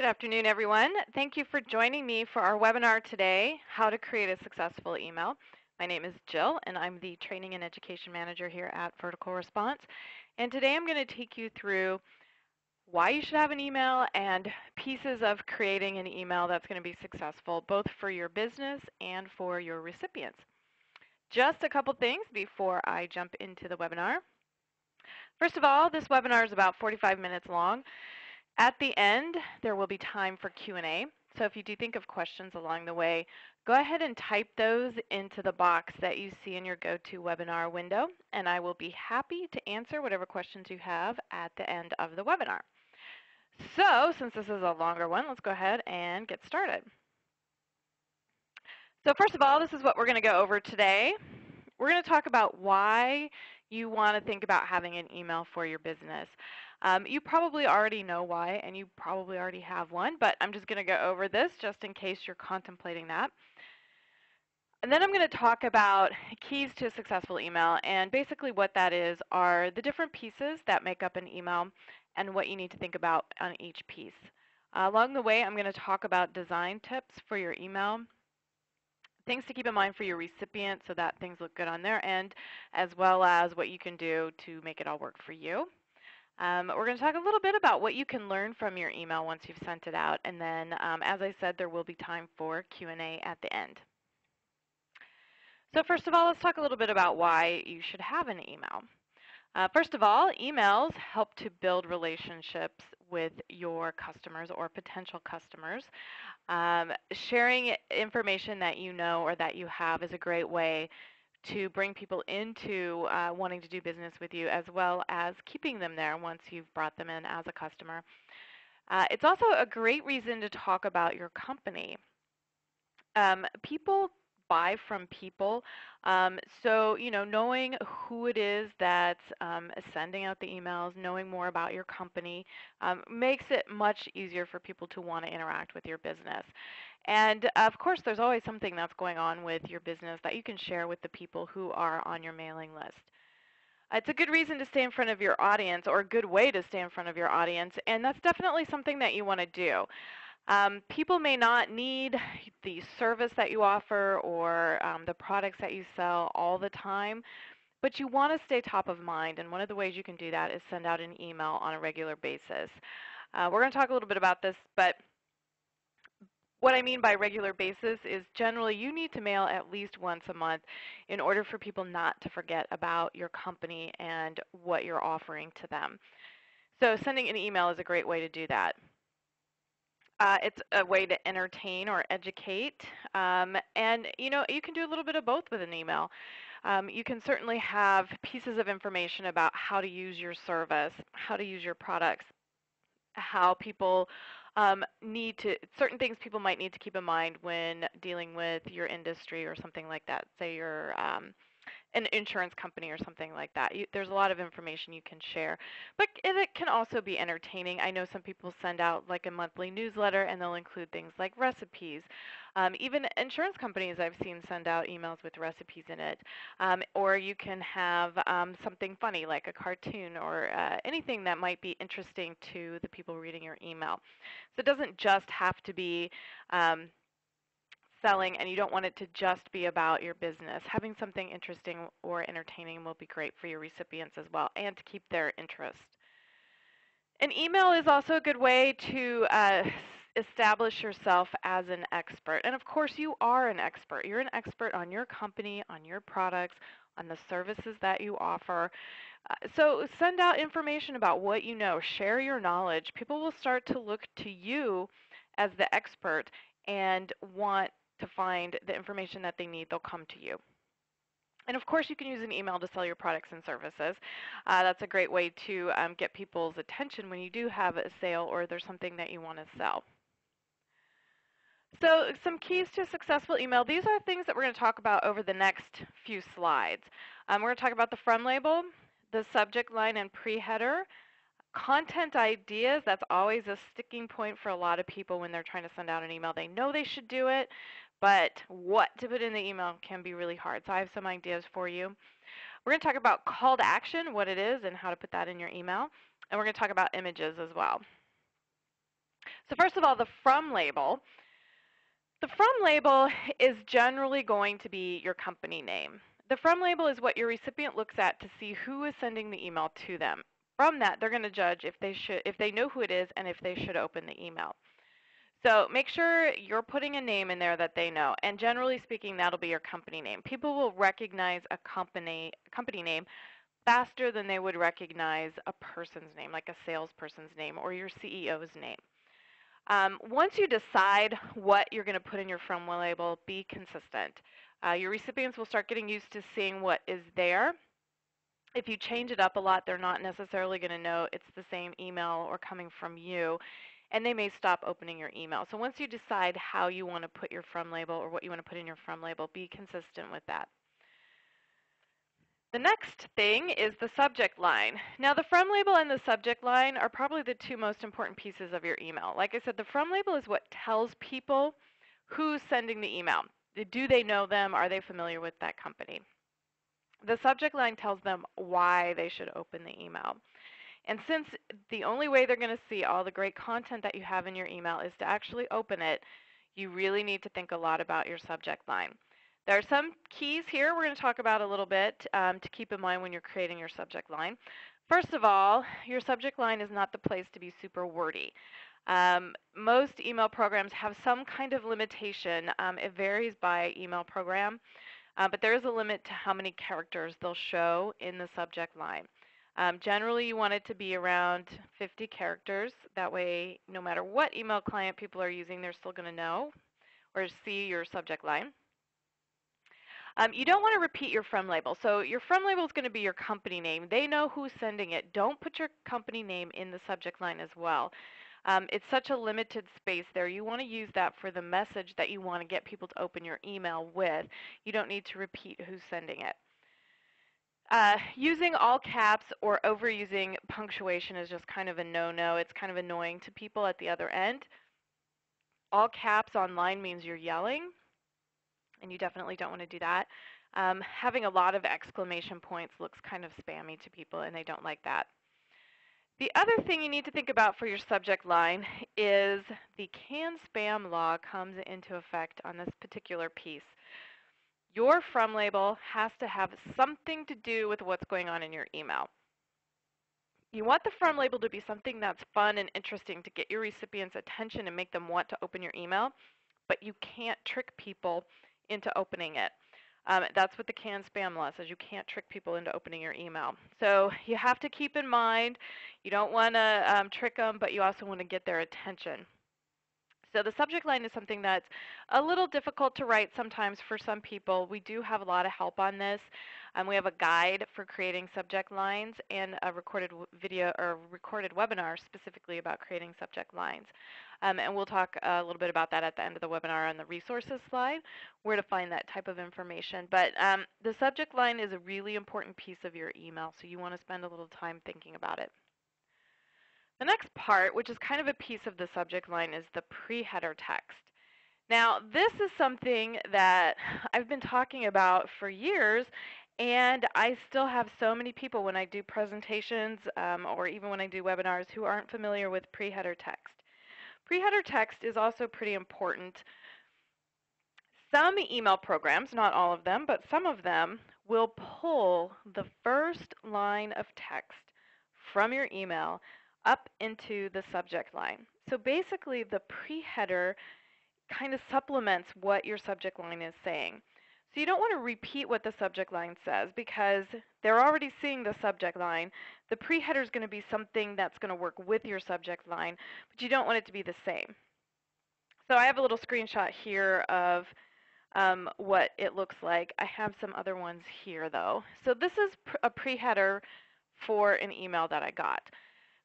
Good afternoon, everyone. Thank you for joining me for our webinar today, How to Create a Successful Email. My name is Jill, and I'm the Training and Education Manager here at Vertical Response. And today I'm going to take you through why you should have an email and pieces of creating an email that's going to be successful, both for your business and for your recipients. Just a couple things before I jump into the webinar. First of all, this webinar is about 45 minutes long. At the end, there will be time for Q&A. So if you do think of questions along the way, go ahead and type those into the box that you see in your GoToWebinar window, and I will be happy to answer whatever questions you have at the end of the webinar. So since this is a longer one, let's go ahead and get started. So first of all, this is what we're going to go over today. We're going to talk about why you want to think about having an email for your business. You probably already know why, and you probably already have one, but I'm just going to go over this just in case you're contemplating that. And then I'm going to talk about keys to a successful email, and basically what that is are the different pieces that make up an email and what you need to think about on each piece. Along the way, I'm going to talk about design tips for your email, things to keep in mind for your recipient so that things look good on their end, as well as what you can do to make it all work for you. We're going to talk a little bit about what you can learn from your email once you've sent it out, and then, as I said, there will be time for Q&A at the end. So first of all, let's talk a little bit about why you should have an email. First of all, emails help to build relationships with your customers or potential customers. Sharing information that you know or that you have is a great way to bring people into wanting to do business with you, as well as keeping them there once you've brought them in as a customer. It's also a great reason to talk about your company. People buy from people, so knowing who it is that's sending out the emails, knowing more about your company, makes it much easier for people to want to interact with your business. And of course, there's always something that's going on with your business that you can share with the people who are on your mailing list. It's a good reason to stay in front of your audience, or a good way to stay in front of your audience, and that's definitely something that you want to do. People may not need the service that you offer or the products that you sell all the time, but you want to stay top of mind, and one of the ways you can do that is send out an email on a regular basis. We're going to talk a little bit about this, but what I mean by regular basis is generally you need to mail at least once a month in order for people not to forget about your company and what you're offering to them. So sending an email is a great way to do that. It's a way to entertain or educate, and you can do a little bit of both with an email. You can certainly have pieces of information about how to use your service, how to use your products, how people certain things people might need to keep in mind when dealing with your industry or something like that. Say you're an insurance company or something like that. There's a lot of information you can share, but it can also be entertaining. I know some people send out like a monthly newsletter, and they'll include things like recipes. Even insurance companies I've seen send out emails with recipes in it. Or you can have something funny like a cartoon or anything that might be interesting to the people reading your email. So it doesn't just have to be selling, and you don't want it to just be about your business. Having something interesting or entertaining will be great for your recipients as well, and to keep their interest. An email is also a good way to establish yourself as an expert. And of course, you are an expert. You're an expert on your company, on your products, on the services that you offer. So send out information about what you know. Share your knowledge. People will start to look to you as the expert and want to find the information that they need. They'll come to you. And of course, you can use an email to sell your products and services. That's a great way to get people's attention when you do have a sale or there's something that you want to sell. So some keys to a successful email. These are things that we're going to talk about over the next few slides. We're going to talk about the from label, the subject line and pre-header, content ideas. That's always a sticking point for a lot of people when they're trying to send out an email. They know they should do it, but what to put in the email can be really hard. So I have some ideas for you. We're going to talk about call to action, what it is, and how to put that in your email. And we're going to talk about images as well. So first of all, the from label. The from label is generally going to be your company name. The from label is what your recipient looks at to see who is sending the email to them. From that, they're going to judge if they know who it is and if they should open the email. So make sure you're putting a name in there that they know. And generally speaking, that'll be your company name. People will recognize a company name faster than they would recognize a person's name, like a salesperson's name or your CEO's name. Once you decide what you're going to put in your from label, be consistent. Your recipients will start getting used to seeing what is there. If you change it up a lot, they're not necessarily going to know it's the same email or coming from you, and they may stop opening your email. So once you decide how you want to put your from label or what you want to put in your from label, be consistent with that. The next thing is the subject line. Now, the from label and the subject line are probably the two most important pieces of your email. Like I said, the from label is what tells people who's sending the email. Do they know them? Are they familiar with that company? The subject line tells them why they should open the email. And since the only way they're going to see all the great content that you have in your email is to actually open it, you really need to think a lot about your subject line. There are some keys here we're going to talk about a little bit to keep in mind when you're creating your subject line. First of all, your subject line is not the place to be super wordy. Most email programs have some kind of limitation. It varies by email program, but there is a limit to how many characters they'll show in the subject line. Generally, you want it to be around 50 characters. That way, no matter what email client people are using, they're still going to know or see your subject line. You don't want to repeat your from label. So your from label is going to be your company name. They know who's sending it. Don't put your company name in the subject line as well. It's such a limited space there. You want to use that for the message that you want to get people to open your email with. You don't need to repeat who's sending it. Using all caps or overusing punctuation is just kind of a no-no. It's kind of annoying to people at the other end. All caps online means you're yelling, and you definitely don't want to do that. Having a lot of exclamation points looks kind of spammy to people, and they don't like that. The other thing you need to think about for your subject line is the CAN spam law comes into effect on this particular piece. Your from label has to have something to do with what's going on in your email. You want the from label to be something that's fun and interesting to get your recipient's attention and make them want to open your email, but you can't trick people into opening it. That's what the CAN spam law says. You can't trick people into opening your email. So you have to keep in mind, you don't want to trick them, but you also want to get their attention. So the subject line is something that's a little difficult to write sometimes for some people. We do have a lot of help on this. We have a guide for creating subject lines and a recorded video or recorded webinar specifically about creating subject lines. And we'll talk a little bit about that at the end of the webinar on the resources slide, where to find that type of information. But the subject line is a really important piece of your email, so you want to spend a little time thinking about it. The next part, which is kind of a piece of the subject line, is the pre-header text. Now, this is something that I've been talking about for years, and I still have so many people when I do presentations or even when I do webinars who aren't familiar with pre-header text. Pre-header text is also pretty important. Some email programs, not all of them, but some of them will pull the first line of text from your email up into the subject line. So basically, the pre-header kind of supplements what your subject line is saying. So you don't want to repeat what the subject line says because they're already seeing the subject line. The pre-header is going to be something that's going to work with your subject line, but you don't want it to be the same. So I have a little screenshot here of what it looks like. I have some other ones here, though. So this is a pre-header for an email that I got.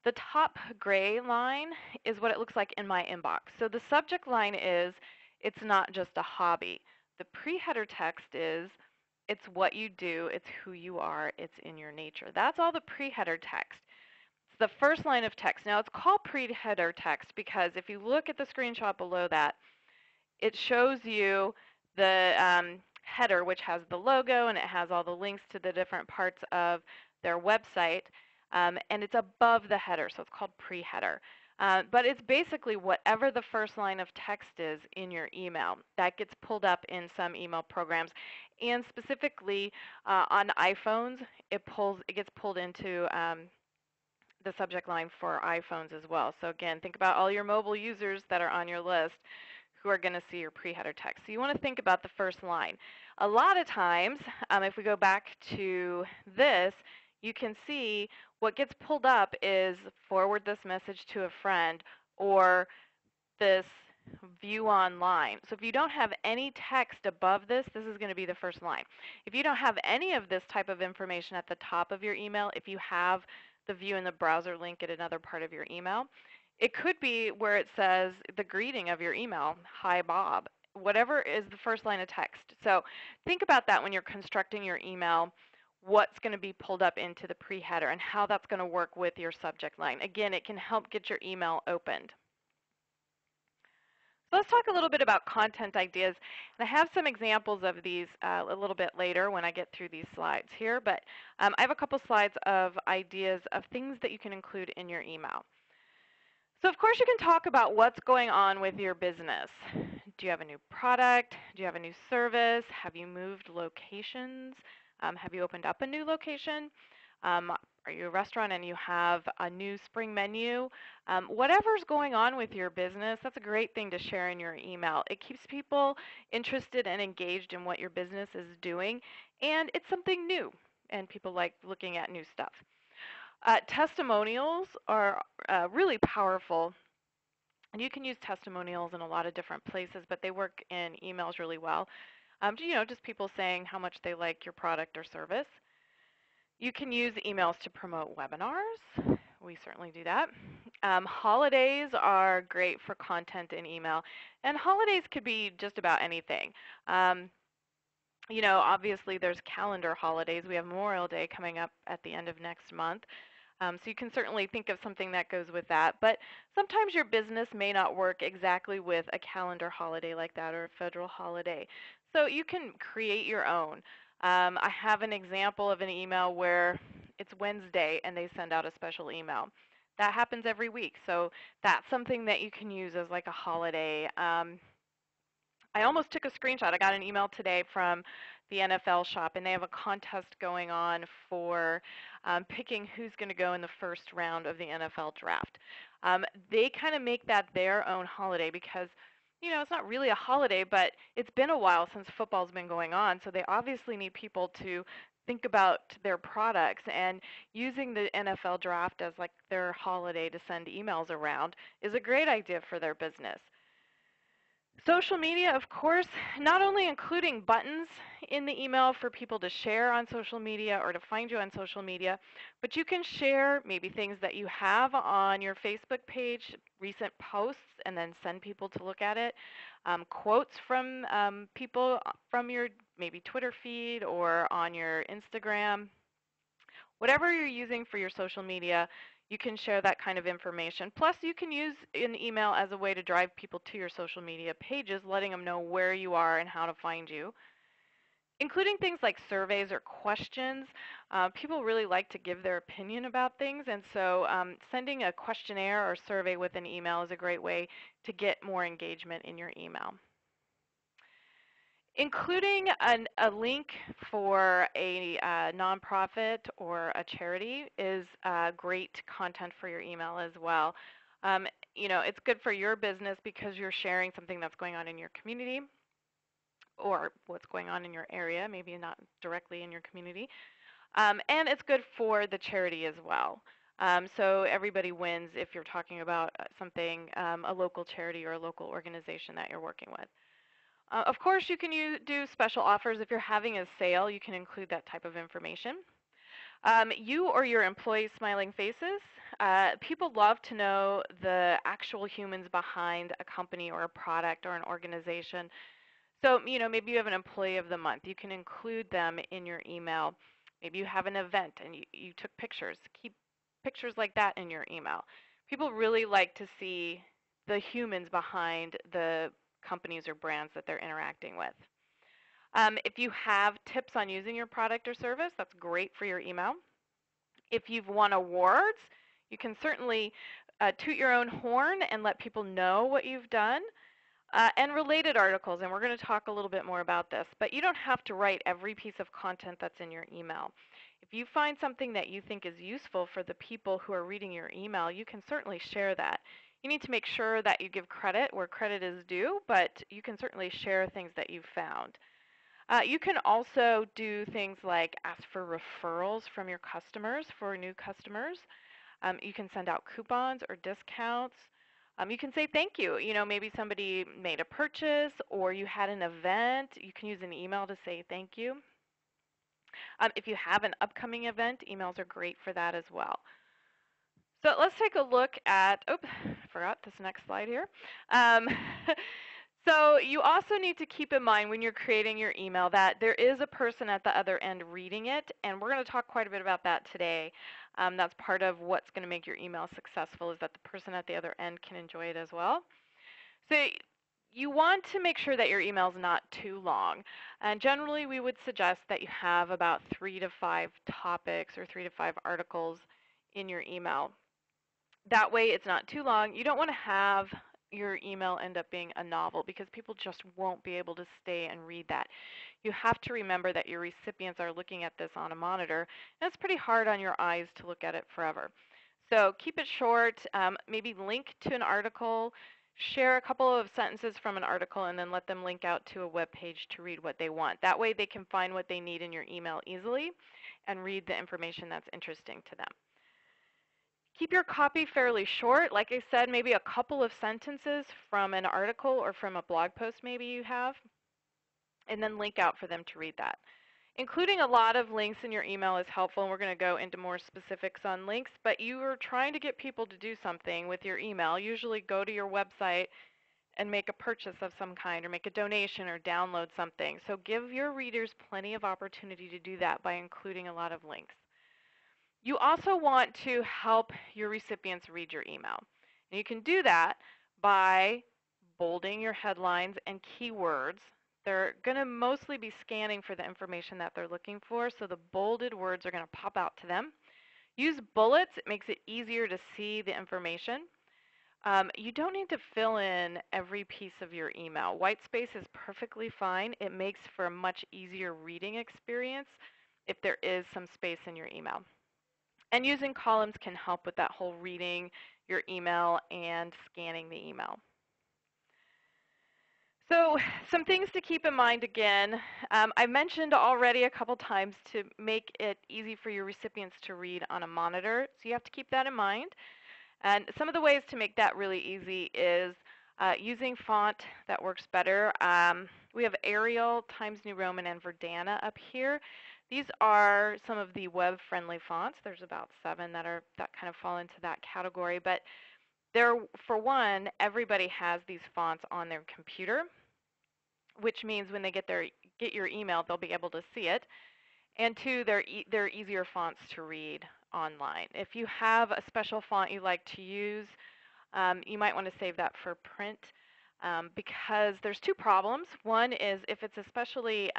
The top gray line is what it looks like in my inbox. So the subject line is, it's not just a hobby. The pre-header text is, it's what you do, it's who you are, it's in your nature. That's all the pre-header text. It's the first line of text. Now it's called pre-header text because if you look at the screenshot below that, it shows you the header, which has the logo and it has all the links to the different parts of their website. And it's above the header, so it's called pre-header. But it's basically whatever the first line of text is in your email. That gets pulled up in some email programs. And specifically on iPhones, it gets pulled into the subject line for iPhones as well. So again, think about all your mobile users that are on your list who are going to see your pre-header text. So you want to think about the first line. A lot of times, if we go back to this, you can see what gets pulled up is forward this message to a friend or this view online. So if you don't have any text above this, this is going to be the first line. If you don't have any of this type of information at the top of your email, if you have the view in the browser link at another part of your email, it could be where it says the greeting of your email, hi Bob, whatever is the first line of text. So think about that when you're constructing your email, what's going to be pulled up into the pre-header and how that's going to work with your subject line. Again, it can help get your email opened. So let's talk a little bit about content ideas. And I have some examples of these a little bit later when I get through these slides here, but I have a couple slides of ideas of things that you can include in your email. So of course you can talk about what's going on with your business. Do you have a new product? Do you have a new service? Have you moved locations? Have you opened up a new location? Are you a restaurant and you have a new spring menu? Whatever's going on with your business, that's a great thing to share in your email. It keeps people interested and engaged in what your business is doing, and it's something new, and people like looking at new stuff. Testimonials are really powerful, and you can use testimonials in a lot of different places, but they work in emails really well. Just people saying how much they like your product or service. You can use emails to promote webinars. We certainly do that. Holidays are great for content in email, and holidays could be just about anything. Obviously there's calendar holidays. We have Memorial Day coming up at the end of next month. So you can certainly think of something that goes with that. But sometimes your business may not work exactly with a calendar holiday like that or a federal holiday. So you can create your own. I have an example of an email where it's Wednesday and they send out a special email. That happens every week. So that's something that you can use as like a holiday. I almost took a screenshot. I got an email today from the NFL shop, and they have a contest going on for picking who's going to go in the first round of the NFL draft. They kind of make that their own holiday because, it's not really a holiday, but it's been a while since football's been going on, so they obviously need people to think about their products, and using the NFL draft as like their holiday to send emails around is a great idea for their business. Social media, of course, not only including buttons in the email for people to share on social media or to find you on social media, but you can share maybe things that you have on your Facebook page, recent posts, and then send people to look at it. Quotes from people from your maybe Twitter feed or on your Instagram. Whatever you're using for your social media, you can share that kind of information. Plus, you can use an email as a way to drive people to your social media pages, letting them know where you are and how to find you. Including things like surveys or questions. People really like to give their opinion about things, and so sending a questionnaire or survey with an email is a great way to get more engagement in your email. Including a link for a nonprofit or a charity is great content for your email as well. It's good for your business because you're sharing something that's going on in your community or what's going on in your area, maybe not directly in your community. And it's good for the charity as well. So everybody wins if you're talking about something, a local charity or a local organization that you're working with. Of course, you can do special offers. If you're having a sale, you can include that type of information. You or your employees' smiling faces. People love to know the actual humans behind a company or a product or an organization. So, maybe you have an employee of the month. You can include them in your email. Maybe you have an event and you took pictures. Keep pictures like that in your email. People really like to see the humans behind the companies or brands that they're interacting with. If you have tips on using your product or service, that's great for your email. If you've won awards, you can certainly toot your own horn and let people know what you've done. And related articles, and we're going to talk a little bit more about this, but you don't have to write every piece of content that's in your email. If you find something that you think is useful for the people who are reading your email, you can certainly share that. You need to make sure that you give credit where credit is due, but you can certainly share things that you've found. You can also do things like ask for referrals from your customers for new customers. You can send out coupons or discounts. You can say thank you. You know, maybe somebody made a purchase or you had an event. You can use an email to say thank you. If you have an upcoming event, emails are great for that as well. So let's take a look at, oops, I forgot this next slide here. So you also need to keep in mind when you're creating your email that there is a person at the other end reading it, and we're going to talk quite a bit about that today. That's part of what's going to make your email successful is that the person at the other end can enjoy it as well. So you want to make sure that your email is not too long. And generally, we would suggest that you have about 3 to 5 topics or 3 to 5 articles in your email. That way, it's not too long. You don't want to have your email end up being a novel because people just won't be able to stay and read that. You have to remember that your recipients are looking at this on a monitor, and it's pretty hard on your eyes to look at it forever. So keep it short, maybe link to an article, share a couple of sentences from an article, and then let them link out to a web page to read what they want. That way they can find what they need in your email easily and read the information that's interesting to them. Keep your copy fairly short. Like I said, maybe a couple of sentences from an article or from a blog post maybe you have, and then link out for them to read that. Including a lot of links in your email is helpful, and we're going to go into more specifics on links, but you are trying to get people to do something with your email. Usually go to your website and make a purchase of some kind or make a donation or download something. So give your readers plenty of opportunity to do that by including a lot of links. You also want to help your recipients read your email. And you can do that by bolding your headlines and keywords. They're going to mostly be scanning for the information that they're looking for, so the bolded words are going to pop out to them. Use bullets. It makes it easier to see the information. You don't need to fill in every piece of your email. White space is perfectly fine. It makes for a much easier reading experience if there is some space in your email. And using columns can help with that whole reading your email and scanning the email. So some things to keep in mind again. I mentioned already a couple times to make it easy for your recipients to read on a monitor. So you have to keep that in mind. And some of the ways to make that really easy is using font that works better. We have Arial, Times New Roman, and Verdana up here. These are some of the web-friendly fonts. There's about 7 that kind of fall into that category. But for one, everybody has these fonts on their computer, which means when they get your email, they'll be able to see it. And 2, they're easier fonts to read online. If you have a special font you like to use, you might want to save that for print because there's 2 problems. One is if it's especially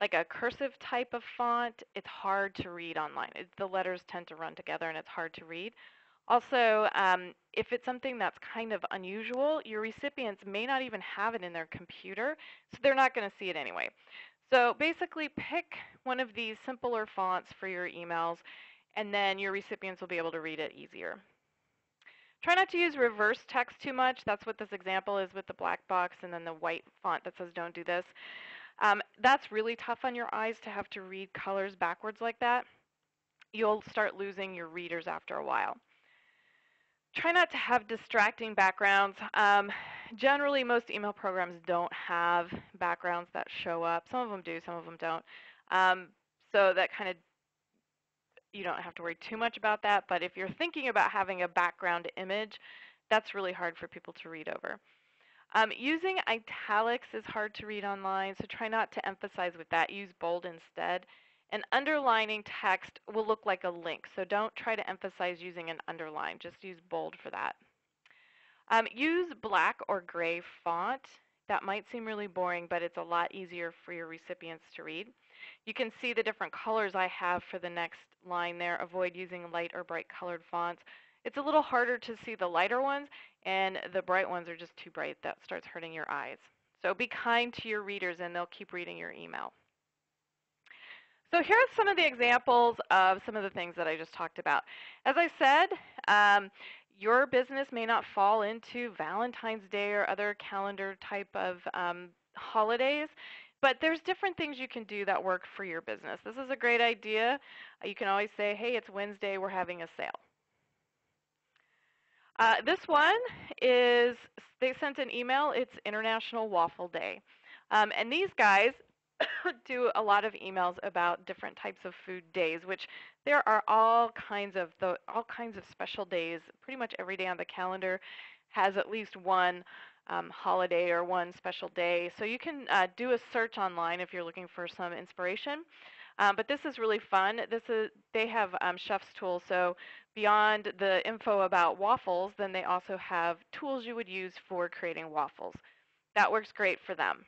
like a cursive type of font, it's hard to read online. The letters tend to run together and it's hard to read. Also, if it's something that's kind of unusual, your recipients may not even have it in their computer, so they're not going to see it anyway. So basically pick one of these simpler fonts for your emails, and then your recipients will be able to read it easier. Try not to use reverse text too much. That's what this example is with the black box and then the white font that says don't do this. That's really tough on your eyes to have to read colors backwards like that. You'll start losing your readers after a while. Try not to have distracting backgrounds. Generally, most email programs don't have backgrounds that show up. Some of them do, some of them don't. So that kind of, you don't have to worry too much about that. But if you're thinking about having a background image, that's really hard for people to read over. Using italics is hard to read online, so try not to emphasize with that. Use bold instead. And underlining text will look like a link, so don't try to emphasize using an underline. Just use bold for that. Use black or gray font. That might seem really boring, but it's a lot easier for your recipients to read. You can see the different colors I have for the next line there. Avoid using light or bright colored fonts. It's a little harder to see the lighter ones, and the bright ones are just too bright. That starts hurting your eyes. So be kind to your readers, and they'll keep reading your email. So here's some of the examples of some of the things that I just talked about. As I said, your business may not fall into Valentine's Day or other calendar type of holidays, but there's different things you can do that work for your business. This is a great idea. You can always say, hey, it's Wednesday, we're having a sale. This one is, they sent an email, it's International Waffle Day. And these guys do a lot of emails about different types of food days, which there are all kinds of special days. Pretty much every day on the calendar has at least one holiday or one special day. So you can do a search online if you're looking for some inspiration. But this is really fun. They have chef's tools. So beyond the info about waffles, then they also have tools you would use for creating waffles. That works great for them.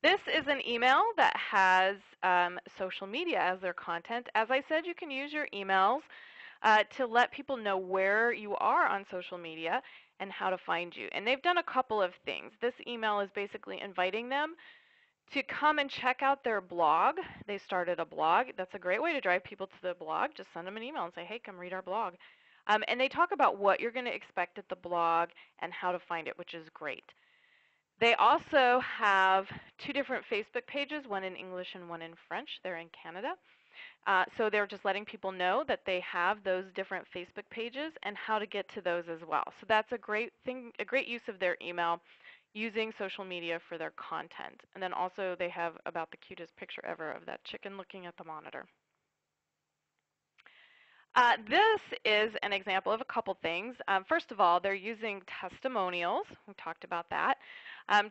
This is an email that has social media as their content. As I said, you can use your emails to let people know where you are on social media and how to find you. And they've done a couple of things. This email is basically inviting them to come and check out their blog. They started a blog. That's a great way to drive people to the blog. Just send them an email and say, hey, come read our blog. And they talk about what you're going to expect at the blog and how to find it, which is great. They also have two different Facebook pages, one in English and one in French. They're in Canada. So they're just letting people know that they have those different Facebook pages and how to get to those as well. So that's a great thing, a great use of their email, using social media for their content. And then also they have about the cutest picture ever of that chicken looking at the monitor. This is an example of a couple things. First of all, they're using testimonials. We talked about that.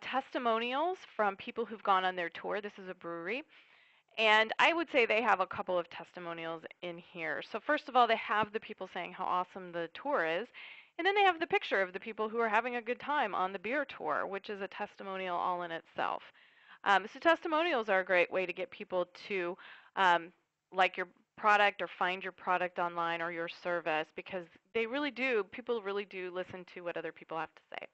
Testimonials from people who've gone on their tour. This is a brewery. And I would say they have a couple of testimonials in here. So first of all, they have the people saying how awesome the tour is. And then they have the picture of the people who are having a good time on the beer tour, which is a testimonial all in itself. So testimonials are a great way to get people to like your product or find your product online or your service, because people really do listen to what other people have to say.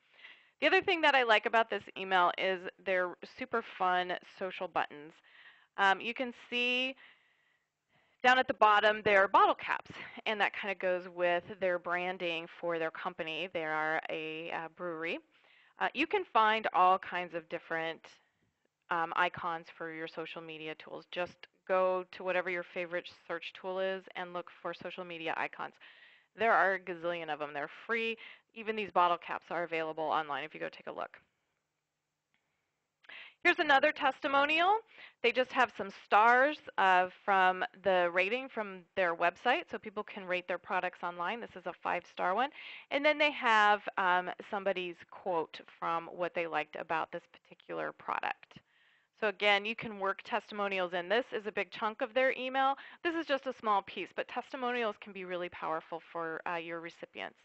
The other thing that I like about this email is their super fun social buttons. You can see down at the bottom their bottle caps, and that kind of goes with their branding for their company. They are a brewery. You can find all kinds of different icons for your social media tools. Just go to whatever your favorite search tool is and look for social media icons. There are a gazillion of them. They're free. Even these bottle caps are available online if you go take a look. Here's another testimonial. They just have some stars from the rating from their website, so people can rate their products online. This is a 5-star one. And then they have somebody's quote from what they liked about this particular product. So again, you can work testimonials in. This is a big chunk of their email. This is just a small piece, but testimonials can be really powerful for your recipients.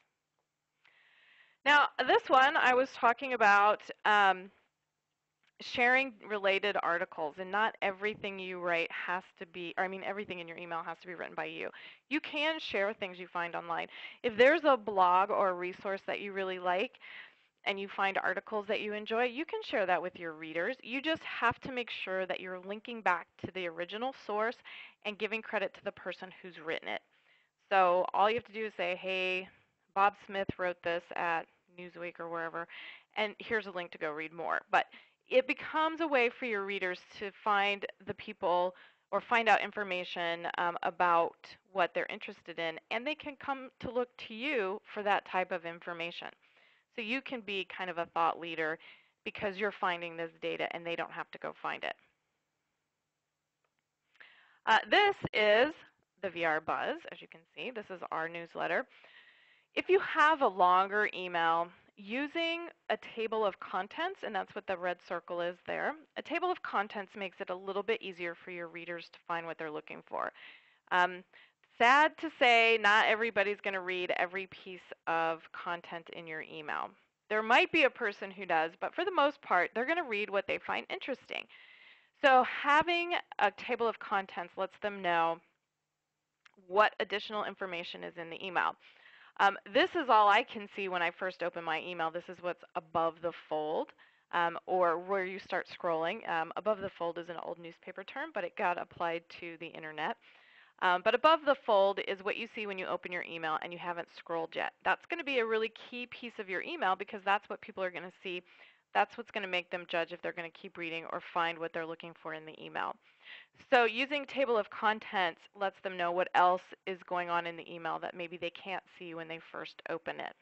Now, this one I was talking about sharing related articles, and not everything you write has to be, everything in your email has to be written by you. You can share things you find online. If there's a blog or a resource that you really like, and you find articles that you enjoy, you can share that with your readers. You just have to make sure that you're linking back to the original source and giving credit to the person who's written it. So all you have to do is say, hey, Bob Smith wrote this at Newsweek or wherever, and here's a link to go read more. But it becomes a way for your readers to find the people or find out information about what they're interested in, and they can come to look to you for that type of information. So you can be kind of a thought leader because you're finding this data and they don't have to go find it. This is the VR Buzz, as you can see. This is our newsletter. If you have a longer email, using a table of contents, and that's what the red circle is there, a table of contents makes it a little bit easier for your readers to find what they're looking for. Sad to say, not everybody's going to read every piece of content in your email. There might be a person who does, but for the most part, they're going to read what they find interesting. So having a table of contents lets them know what additional information is in the email. This is all I can see when I first open my email. This is what's above the fold, or where you start scrolling. Above the fold is an old newspaper term, but it got applied to the internet. But above the fold is what you see when you open your email and you haven't scrolled yet. That's going to be a really key piece of your email because that's what people are going to see. That's what's going to make them judge if they're going to keep reading or find what they're looking for in the email. So using table of contents lets them know what else is going on in the email that maybe they can't see when they first open it.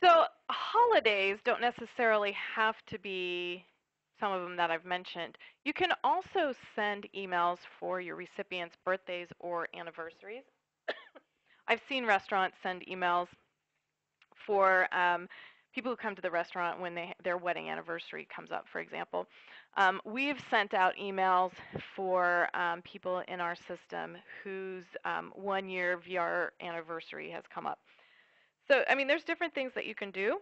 So holidays don't necessarily have to be some of them that I've mentioned. You can also send emails for your recipients' birthdays or anniversaries. I've seen restaurants send emails for people who come to the restaurant when their wedding anniversary comes up, for example. We've sent out emails for people in our system whose 1-year VR anniversary has come up. So, I mean, there's different things that you can do.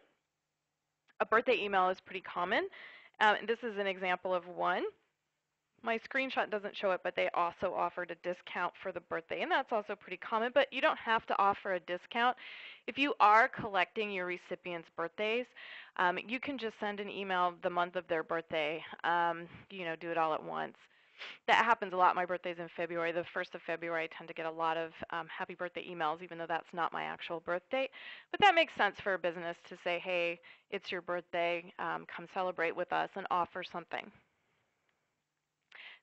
A birthday email is pretty common. This is an example of one. My screenshot doesn't show it, but they also offered a discount for the birthday, and that's also pretty common, but you don't have to offer a discount. If you are collecting your recipients' birthdays, you can just send an email the month of their birthday, do it all at once. That happens a lot. My birthday's in February. The 1st of February, I tend to get a lot of happy birthday emails, even though that's not my actual birth date. But that makes sense for a business to say, hey, it's your birthday, come celebrate with us and offer something.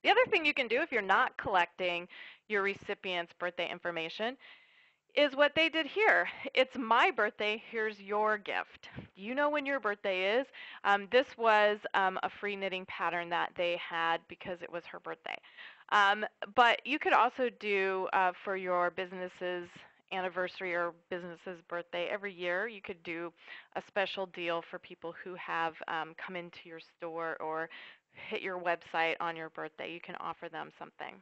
The other thing you can do if you're not collecting your recipient's birthday information is what they did here. It's my birthday, here's your gift. You know when your birthday is. This was a free knitting pattern that they had because it was her birthday. But you could also do for your business's anniversary or business's birthday every year, you could do a special deal for people who have come into your store or hit your website on your birthday. You can offer them something.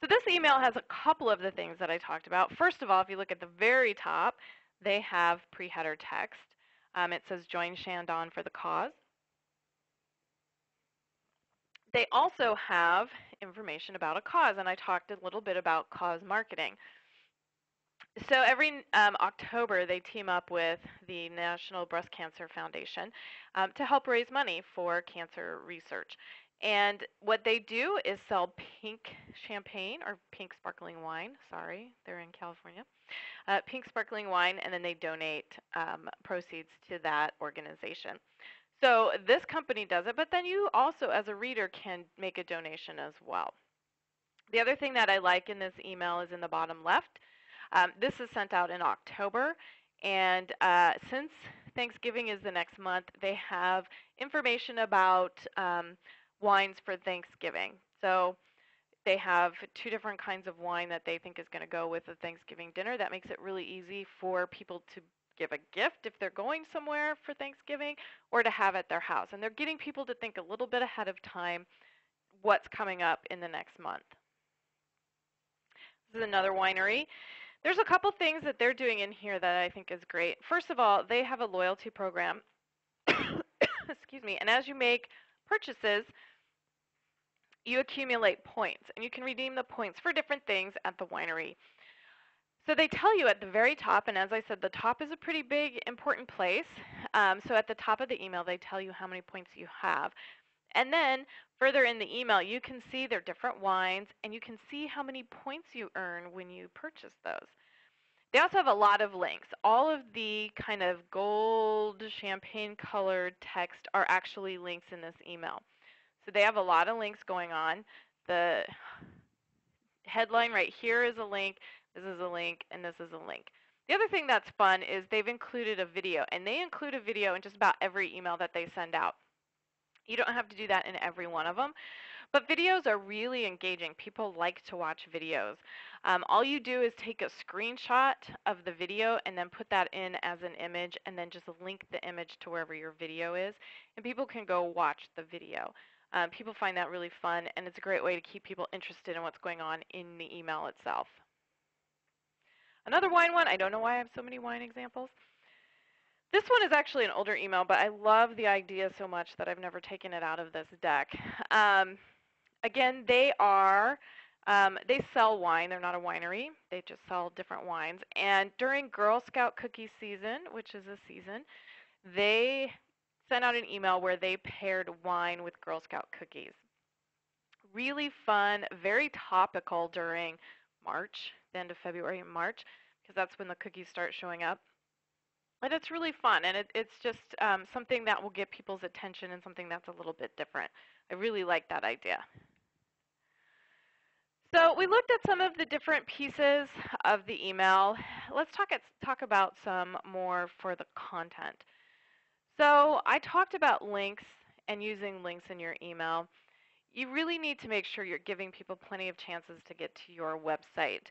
So this email has a couple of the things that I talked about. First of all, if you look at the very top, they have pre-header text. It says, join Shandong for the cause. They also have information about a cause, and I talked a little bit about cause marketing. So every October, they team up with the National Breast Cancer Foundation to help raise money for cancer research. And what they do is sell pink champagne or pink sparkling wine. Sorry, they're in California. Pink sparkling wine, and then they donate proceeds to that organization. So this company does it, but then you also, as a reader, can make a donation as well. The other thing that I like in this email is in the bottom left. This is sent out in October, and since Thanksgiving is the next month, they have information about wines for Thanksgiving. So they have 2 different kinds of wine that they think is going to go with a Thanksgiving dinner. That makes it really easy for people to give a gift if they're going somewhere for Thanksgiving or to have at their house. And they're getting people to think a little bit ahead of time what's coming up in the next month. This is another winery. There's a couple things that they're doing in here that I think is great. First of all, they have a loyalty program. Excuse me. And as you make purchases, you accumulate points, and you can redeem the points for different things at the winery. So they tell you at the very top, and as I said, the top is a pretty big, important place. So at the top of the email, they tell you how many points you have. And then further in the email, you can see their different wines, and you can see how many points you earn when you purchase those. They also have a lot of links. All of the kind of gold, champagne-colored text are actually links in this email. So they have a lot of links going on. The headline right here is a link, this is a link, and this is a link. The other thing that's fun is they've included a video, and they include a video in just about every email that they send out. You don't have to do that in every one of them, but videos are really engaging. People like to watch videos. All you do is take a screenshot of the video and then put that in as an image and then just link the image to wherever your video is, and people can go watch the video. People find that really fun, and it's a great way to keep people interested in what's going on in the email itself. Another wine one, I don't know why I have so many wine examples. This one is actually an older email, but I love the idea so much that I've never taken it out of this deck. Again, they sell wine. They're not a winery. They just sell different wines. And during Girl Scout cookie season, which is a season, they sent out an email where they paired wine with Girl Scout cookies. Really fun, very topical during March, the end of February and March, because that's when the cookies start showing up. And it's really fun, and it's just something that will get people's attention and something that's a little bit different. I really like that idea. So we looked at some of the different pieces of the email. Let's talk about some more for the content. So I talked about links and using links in your email. You really need to make sure you're giving people plenty of chances to get to your website.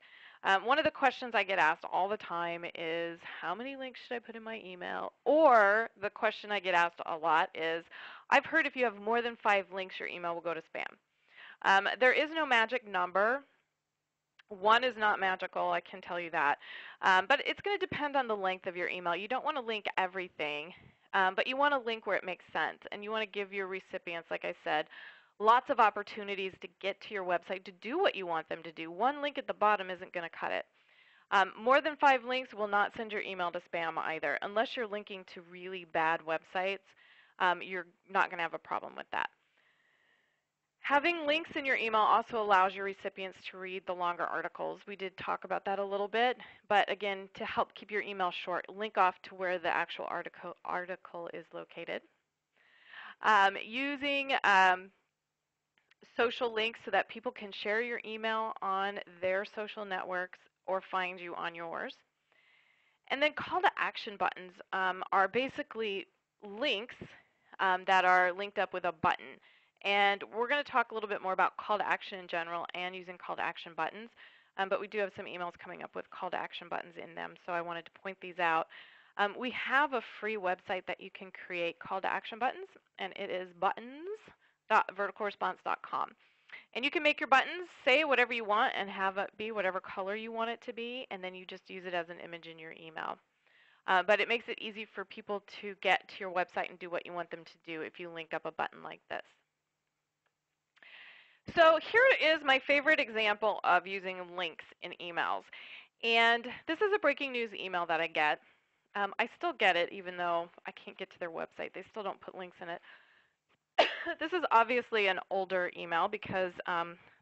One of the questions I get asked all the time is, how many links should I put in my email? Or the question I get asked a lot is, I've heard if you have more than 5 links, your email will go to spam. There is no magic number. One is not magical, I can tell you that. But it's going to depend on the length of your email. You don't want to link everything, but you want to link where it makes sense. And you want to give your recipients, like I said, lots of opportunities to get to your website to do what you want them to do. One link at the bottom isn't going to cut it. More than 5 links will not send your email to spam either. Unless you're linking to really bad websites, you're not going to have a problem with that. Having links in your email also allows your recipients to read the longer articles. We did talk about that a little bit, but again, to help keep your email short, link off to where the actual article is located. Using social links so that people can share your email on their social networks or find you on yours. And then call to action buttons are basically links that are linked up with a button. And we're going to talk a little bit more about call to action in general and using call to action buttons. But we do have some emails coming up with call to action buttons in them, so I wanted to point these out. We have a free website that you can create call to action buttons, and it is buttons.verticalresponse.com. And you can make your buttons say whatever you want and have it be whatever color you want it to be, and then you just use it as an image in your email. But it makes it easy for people to get to your website and do what you want them to do if you link up a button like this. So here is my favorite example of using links in emails. And this is a breaking news email that I get. I still get it even though I can't get to their website. They still don't put links in it. This is obviously an older email because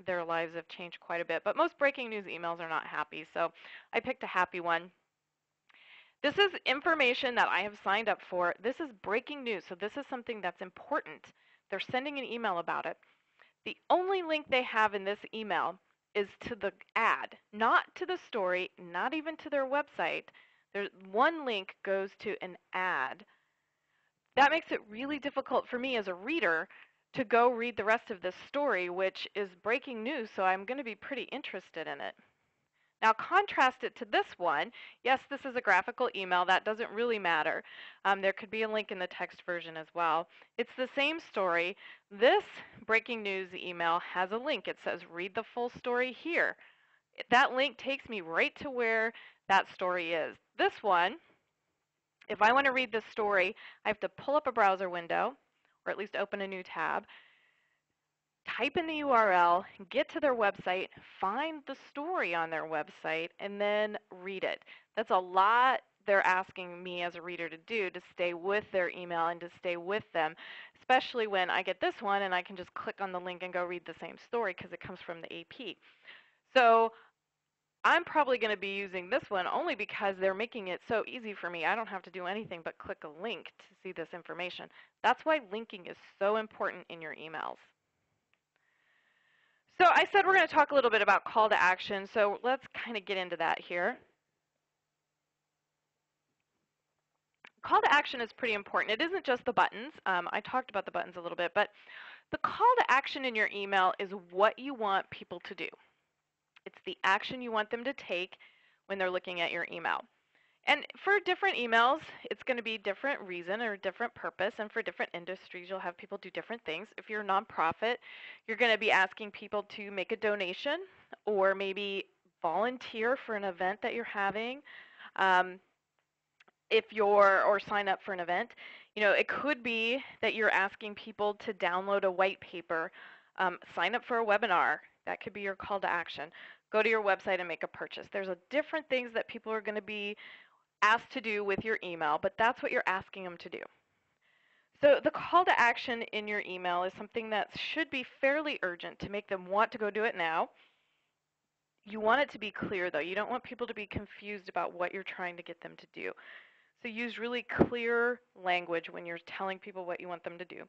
their lives have changed quite a bit. But most breaking news emails are not happy, so I picked a happy one. This is information that I have signed up for. This is breaking news, so this is something that's important. They're sending an email about it. The only link they have in this email is to the ad, not to the story, not even to their website. There's one link goes to an ad. That makes it really difficult for me as a reader to go read the rest of this story, which is breaking news, so I'm going to be pretty interested in it. Now contrast it to this one. Yes, this is a graphical email. That doesn't really matter. There could be a link in the text version as well. It's the same story. This breaking news email has a link. It says read the full story here. That link takes me right to where that story is. This one, if I want to read this story, I have to pull up a browser window, or at least open a new tab, type in the URL, get to their website, find the story on their website, and then read it. That's a lot they're asking me as a reader to do, to stay with their email and to stay with them, especially when I get this one and I can just click on the link and go read the same story because it comes from the AP. So I'm probably going to be using this one only because they're making it so easy for me. I don't have to do anything but click a link to see this information. That's why linking is so important in your emails. So I said we're going to talk a little bit about call to action, so let's kind of get into that here. Call to action is pretty important. It isn't just the buttons. I talked about the buttons a little bit, but the call to action in your email is what you want people to do. It's the action you want them to take when they're looking at your email. And for different emails, it's going to be different reason or different purpose. And for different industries, you'll have people do different things. If you're a nonprofit, you're going to be asking people to make a donation or maybe volunteer for an event that you're having. Or sign up for an event. You know, it could be that you're asking people to download a white paper Sign up for a webinar. That could be your call to action. Go to your website and make a purchase. There's different things that people are going to be asked to do with your email, but that's what you're asking them to do. So the call to action in your email is something that should be fairly urgent to make them want to go do it now. You want it to be clear, though. You don't want people to be confused about what you're trying to get them to do. So use really clear language when you're telling people what you want them to do.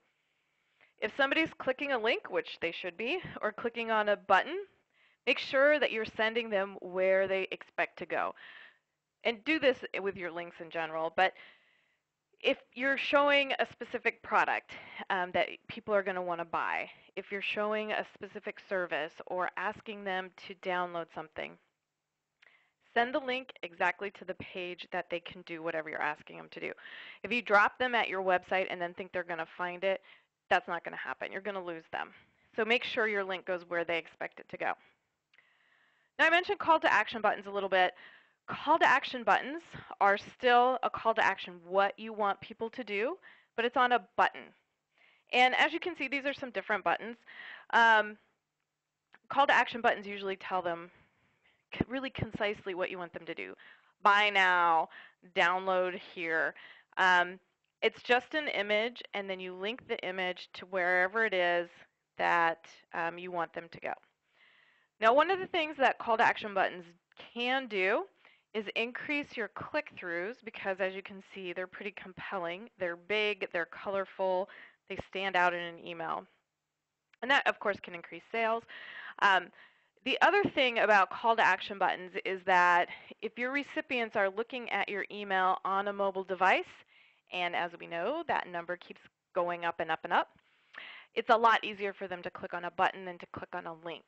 If somebody's clicking a link, which they should be, or clicking on a button, make sure that you're sending them where they expect to go. And do this with your links in general, but if you're showing a specific product that people are going to want to buy, if you're showing a specific service or asking them to download something, send the link exactly to the page that they can do whatever you're asking them to do. If you drop them at your website and then think they're going to find it, that's not going to happen. You're going to lose them. So make sure your link goes where they expect it to go. Now I mentioned call to action buttons a little bit. Call to action buttons are still a call to action, what you want people to do, but it's on a button. And as you can see, these are some different buttons. Call to action buttons usually tell them really concisely what you want them to do. Buy now, download here. It's just an image, and then you link the image to wherever it is that you want them to go. Now, one of the things that call to action buttons can do is increase your click-throughs because, as you can see, they're pretty compelling. They're big, they're colorful, they stand out in an email. And that, of course, can increase sales. The other thing about call to action buttons is that if your recipients are looking at your email on a mobile device, and as we know, that number keeps going up and up and up, it's a lot easier for them to click on a button than to click on a link.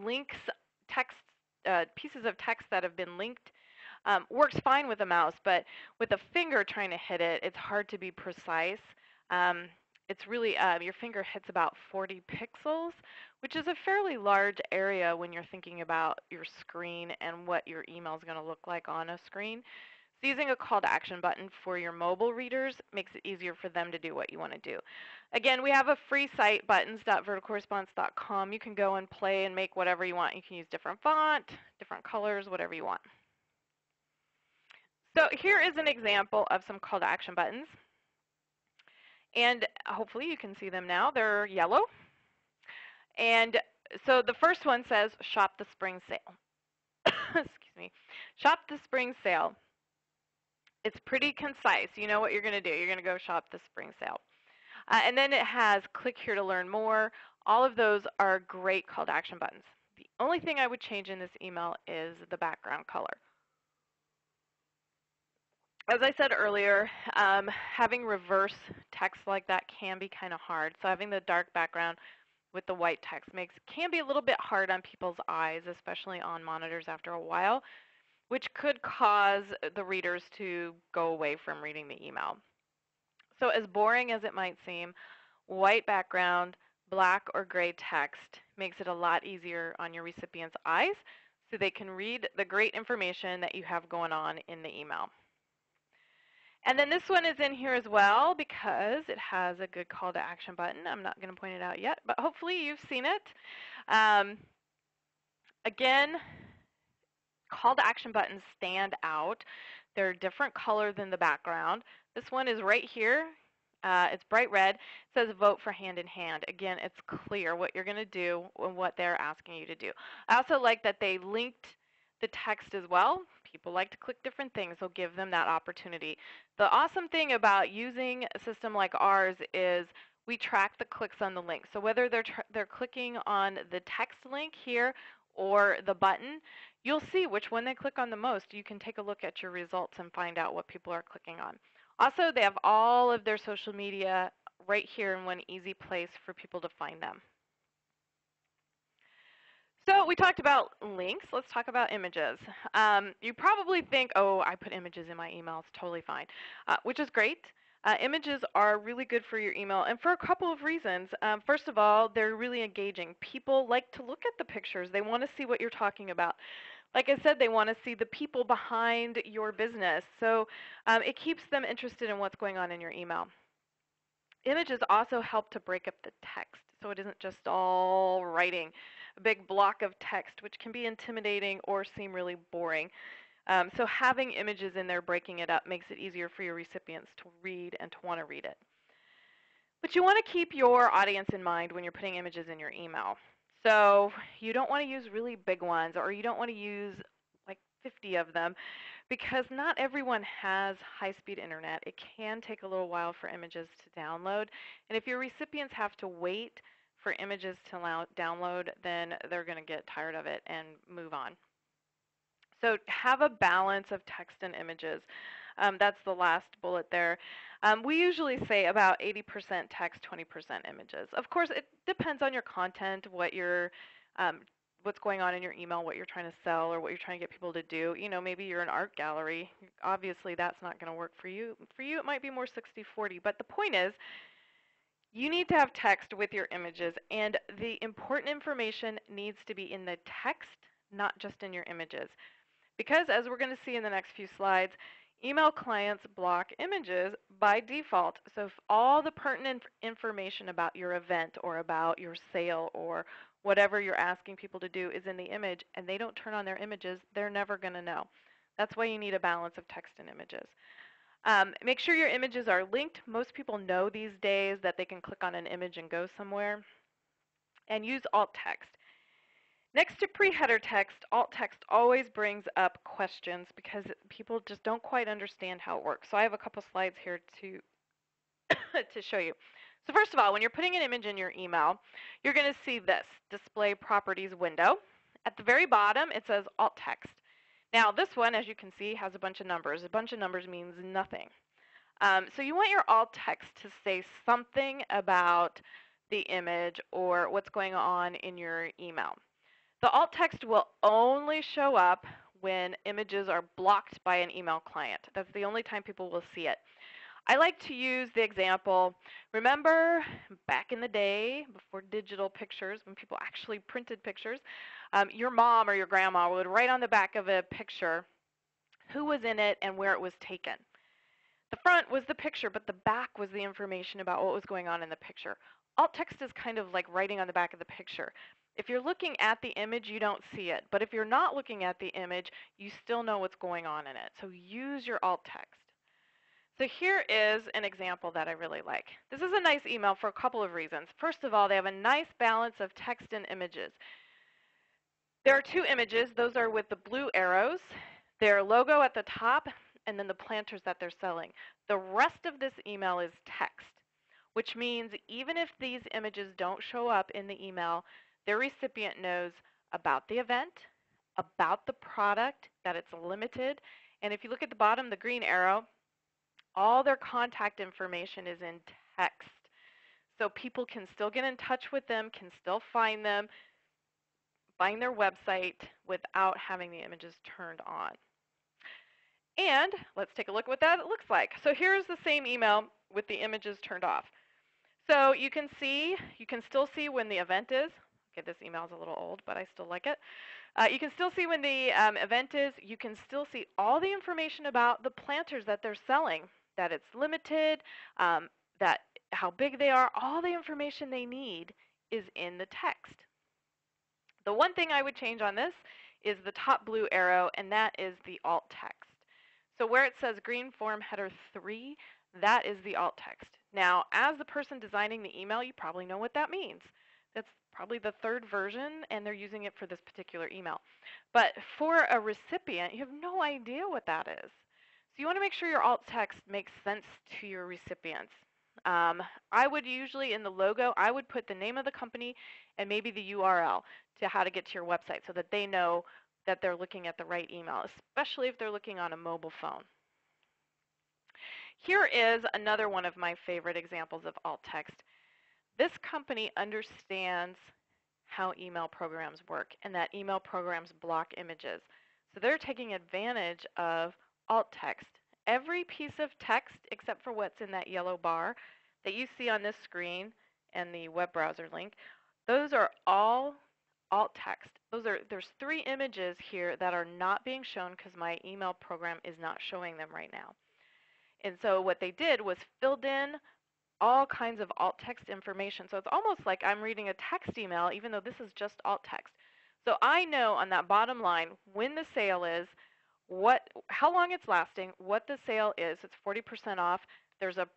Links, text, pieces of text that have been linked works fine with a mouse, but with a finger trying to hit it, it's hard to be precise. It's really, your finger hits about 40 pixels, which is a fairly large area when you're thinking about your screen and what your email is going to look like on a screen. So using a call to action button for your mobile readers makes it easier for them to do what you want to do. Again, we have a free site, buttons.verticalresponse.com. You can go and play and make whatever you want. You can use different font, different colors, whatever you want. So here is an example of some call to action buttons. And hopefully you can see them now. They're yellow. And so the first one says, shop the spring sale. Excuse me. Shop the spring sale. It's pretty concise. You know what you're going to do. You're going to go shop the spring sale. And then it has click here to learn more. All of those are great call to action buttons. The only thing I would change in this email is the background color. As I said earlier, having reverse text like that can be kind of hard. So having the dark background with the white text can be a little bit hard on people's eyes, especially on monitors after a while, which could cause the readers to go away from reading the email. So as boring as it might seem, white background, black or gray text makes it a lot easier on your recipient's eyes so they can read the great information that you have going on in the email. And then this one is in here as well because it has a good call to action button. I'm not going to point it out yet, but hopefully you've seen it. Again, call to action buttons stand out. They're a different color than the background. This one is right here. It's bright red. It says vote for hand in hand. Again, it's clear what you're going to do and what they're asking you to do. I also like that they linked the text as well. People like to click different things, so give them that opportunity. The awesome thing about using a system like ours is we track the clicks on the link. So whether they're clicking on the text link here or the button, you'll see which one they click on the most. You can take a look at your results and find out what people are clicking on. Also, they have all of their social media right here in one easy place for people to find them. So we talked about links. Let's talk about images. You probably think, oh, I put images in my email. It's totally fine, which is great. Images are really good for your email, and for a couple of reasons. First of all, they're really engaging. People like to look at the pictures. They want to see what you're talking about. Like I said, they want to see the people behind your business. So it keeps them interested in what's going on in your email. Images also help to break up the text. so it isn't just all writing, a big block of text, which can be intimidating or seem really boring. So having images in there, breaking it up, makes it easier for your recipients to read and to want to read it. But you want to keep your audience in mind when you're putting images in your email. So you don't want to use really big ones, or you don't want to use like 50 of them, because not everyone has high-speed internet. It can take a little while for images to download. And if your recipients have to wait for images to download, then they're going to get tired of it and move on. So have a balance of text and images. That's the last bullet there. We usually say about 80% text, 20% images. Of course, it depends on your content, what's going on in your email, what you're trying to sell, or what you're trying to get people to do. You know, maybe you're an art gallery. Obviously, that's not going to work for you. For you, it might be more 60-40. But the point is, you need to have text with your images, and the important information needs to be in the text, not just in your images. Because as we're going to see in the next few slides, email clients block images by default. So if all the pertinent information about your event or about your sale or whatever you're asking people to do is in the image and they don't turn on their images, they're never going to know. That's why you need a balance of text and images. Make sure your images are linked. Most people know these days that they can click on an image and go somewhere. And use alt text. Next to pre-header text, alt text always brings up questions because people just don't quite understand how it works. So I have a couple slides here to to show you. So first of all, when you're putting an image in your email, you're going to see this display properties window. At the very bottom, it says alt text. Now this one, as you can see, has a bunch of numbers. A bunch of numbers means nothing. So you want your alt text to say something about the image or what's going on in your email. The alt text will only show up when images are blocked by an email client. That's the only time people will see it. I like to use the example, remember back in the day, before digital pictures, when people actually printed pictures, your mom or your grandma would write on the back of a picture who was in it and where it was taken. The front was the picture, but the back was the information about what was going on in the picture. Alt text is kind of like writing on the back of the picture. If you're looking at the image, you don't see it. But if you're not looking at the image, you still know what's going on in it. So use your alt text. So here is an example that I really like. This is a nice email for a couple of reasons. First of all, they have a nice balance of text and images. There are two images. Those are with the blue arrows. Their logo at the top, and then the planters that they're selling. The rest of this email is text, which means even if these images don't show up in the email, their recipient knows about the event, about the product, that it's limited, and if you look at the bottom, the green arrow, all their contact information is in text. So people can still get in touch with them, can still find them, find their website without having the images turned on. And let's take a look at what that looks like. So here's the same email with the images turned off. So you can still see when the event is. Okay, this email is a little old, but I still like it. You can still see when the event is. You can still see all the information about the planters that they're selling, that it's limited, that how big they are. All the information they need is in the text. The one thing I would change on this is the top blue arrow, and that is the alt text. So where it says green form header 3, that is the alt text. Now, as the person designing the email, you probably know what that means. That's probably the third version, and they're using it for this particular email. But for a recipient, you have no idea what that is. So you want to make sure your alt text makes sense to your recipients. I would usually, in the logo, I would put the name of the company and maybe the URL to how to get to your website so that they know that they're looking at the right email, especially if they're looking on a mobile phone. Here is another one of my favorite examples of alt text. This company understands how email programs work and that email programs block images. So they're taking advantage of alt text. Every piece of text except for what's in that yellow bar that you see on this screen and the web browser link, those are all alt text. There's 3 images here that are not being shown because my email program is not showing them right now. And so what they did was filled in all kinds of alt text information. So it's almost like I'm reading a text email, even though this is just alt text. So I know on that bottom line when the sale is, how long it's lasting, what the sale is. It's 40% off. There's a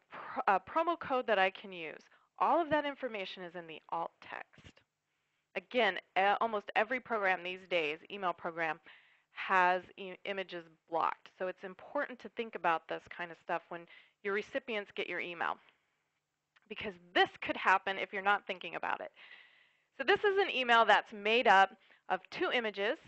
promo code that I can use. All of that information is in the alt text. Again, almost every program these days, email program, has images blocked. So it's important to think about this kind of stuff when your recipients get your email, because this could happen if you're not thinking about it. So this is an email that's made up of 2 images.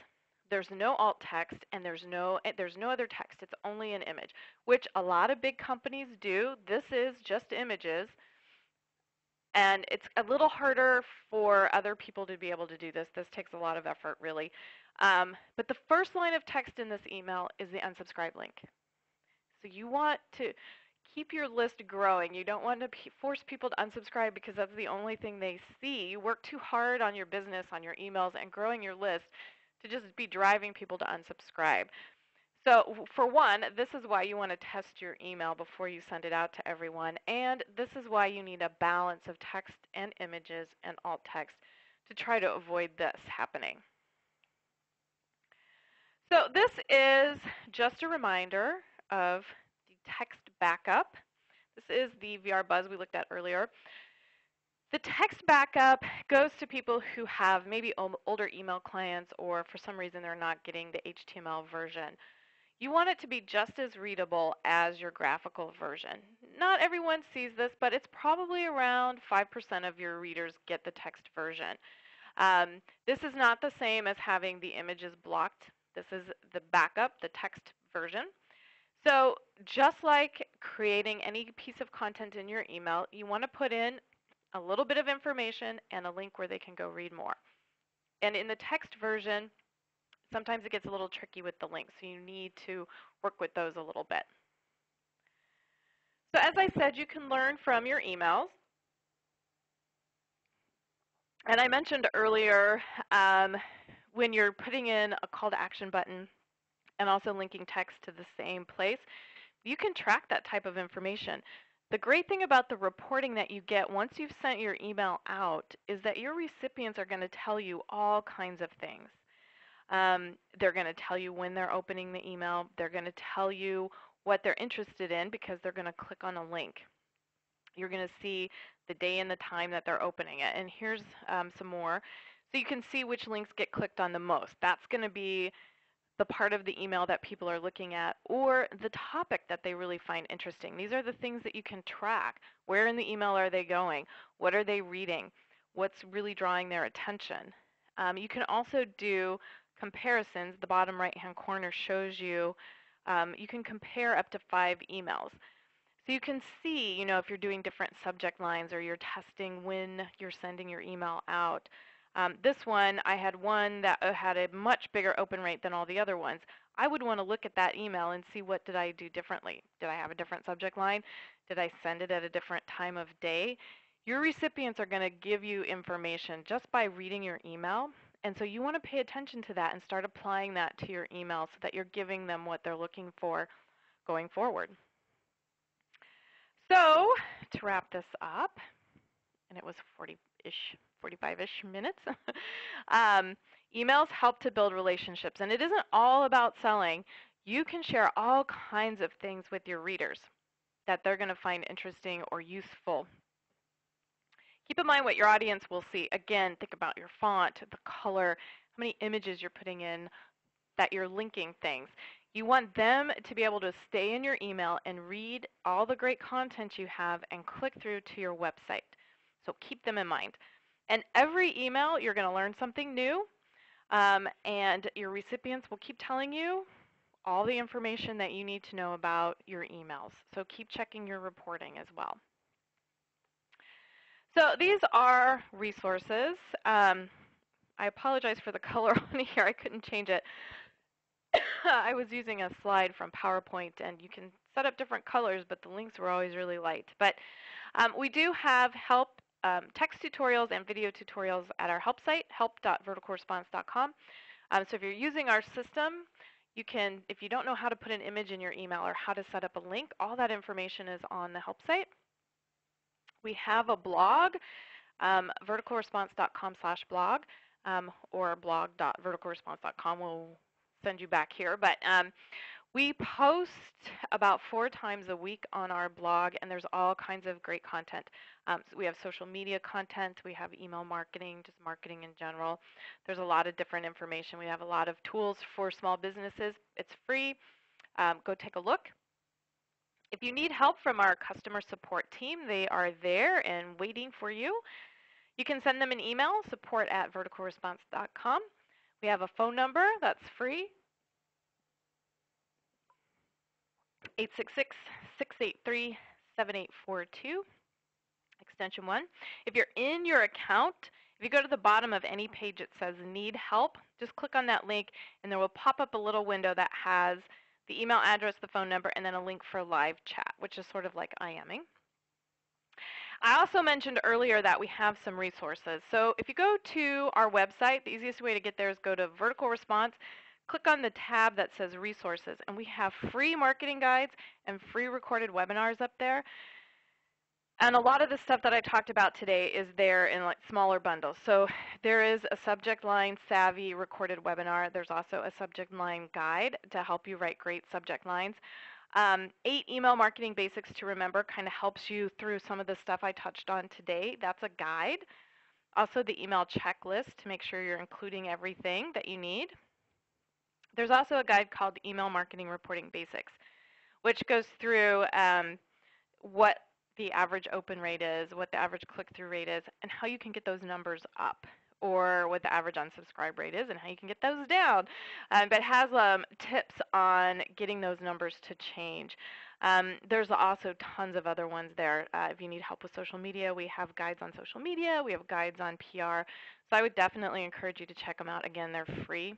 There's no alt text and there's no other text. It's only an image, which a lot of big companies do. This is just images. And it's a little harder for other people to be able to do this. This takes a lot of effort, really. But the first line of text in this email is the unsubscribe link. So you want to keep your list growing. You don't want to force people to unsubscribe because that's the only thing they see. You work too hard on your business, on your emails, and growing your list to just be driving people to unsubscribe. So for one, this is why you want to test your email before you send it out to everyone. And this is why you need a balance of text and images and alt text to try to avoid this happening. So this is just a reminder of the text backup. This is the VRBuzz we looked at earlier. The text backup goes to people who have maybe older email clients, or for some reason they're not getting the HTML version. You want it to be just as readable as your graphical version. Not everyone sees this, but it's probably around 5% of your readers get the text version. This is not the same as having the images blocked. This is the backup, the text version. So just like creating any piece of content in your email, you want to put in a little bit of information and a link where they can go read more. And in the text version, sometimes it gets a little tricky with the links, so you need to work with those a little bit. So as I said, you can learn from your emails. And I mentioned earlier, when you're putting in a call to action button and also linking text to the same place, you can track that type of information. The great thing about the reporting that you get once you've sent your email out is that your recipients are going to tell you all kinds of things. They're going to tell you when they're opening the email. They're going to tell you what they're interested in because they're going to click on a link. You're going to see the day and the time that they're opening it. And here's some more. So you can see which links get clicked on the most. That's going to be the part of the email that people are looking at, or the topic that they really find interesting. These are the things that you can track. Where in the email are they going? What are they reading? What's really drawing their attention? You can also do comparisons. The bottom right-hand corner shows you, you can compare up to 5 emails. So you can see, if you're doing different subject lines or you're testing when you're sending your email out. This one, I had one that had a much bigger open rate than all the other ones. I would want to look at that email and see what did I do differently. Did I have a different subject line? Did I send it at a different time of day? Your recipients are going to give you information just by reading your email. And so you want to pay attention to that and start applying that to your email so that you're giving them what they're looking for going forward. So to wrap this up, and it was 45-ish minutes, emails help to build relationships. And it isn't all about selling. You can share all kinds of things with your readers that they're going to find interesting or useful. Keep in mind what your audience will see. Again, think about your font, the color, how many images you're putting in, that you're linking things. You want them to be able to stay in your email and read all the great content you have and click through to your website. So keep them in mind. And every email, you're going to learn something new, and your recipients will keep telling you all the information that you need to know about your emails. So keep checking your reporting as well. So these are resources. I apologize for the color on here. I couldn't change it. I was using a slide from PowerPoint, and you can set up different colors, but the links were always really light. But we do have help, text tutorials and video tutorials at our help site, help.verticalresponse.com. So if you're using our system, you can, if you don't know how to put an image in your email or how to set up a link, all that information is on the help site. We have a blog, verticalresponse.com/blog, or blog.verticalresponse.com will send you back here. But we post about 4 times a week on our blog, and there's all kinds of great content. So we have social media content, we have email marketing, just marketing in general. There's a lot of different information. We have a lot of tools for small businesses. It's free. Go take a look. If you need help from our customer support team, they are there and waiting for you. You can send them an email, support@verticalresponse.com. We have a phone number that's free, 866-683-7842, extension 1. If you're in your account, if you go to the bottom of any page that says Need Help, just click on that link and there will pop up a little window that has the email address, the phone number, and then a link for live chat, which is sort of like IMing. I also mentioned earlier that we have some resources. So if you go to our website, the easiest way to get there is go to Vertical Response, click on the tab that says Resources, and we have free marketing guides and free recorded webinars up there. And a lot of the stuff that I talked about today is there in like smaller bundles. So there is a subject line savvy recorded webinar. There's also a subject line guide to help you write great subject lines. 8 email marketing basics to remember kind of helps you through some of the stuff I touched on today. That's a guide. Also the email checklist to make sure you're including everything that you need. There's also a guide called Email Marketing Reporting Basics, which goes through what the average open rate is, what the average click-through rate is, and how you can get those numbers up, or what the average unsubscribe rate is and how you can get those down. But has tips on getting those numbers to change. There's also tons of other ones there. If you need help with social media, we have guides on social media. We have guides on PR. So I would definitely encourage you to check them out. Again, they're free.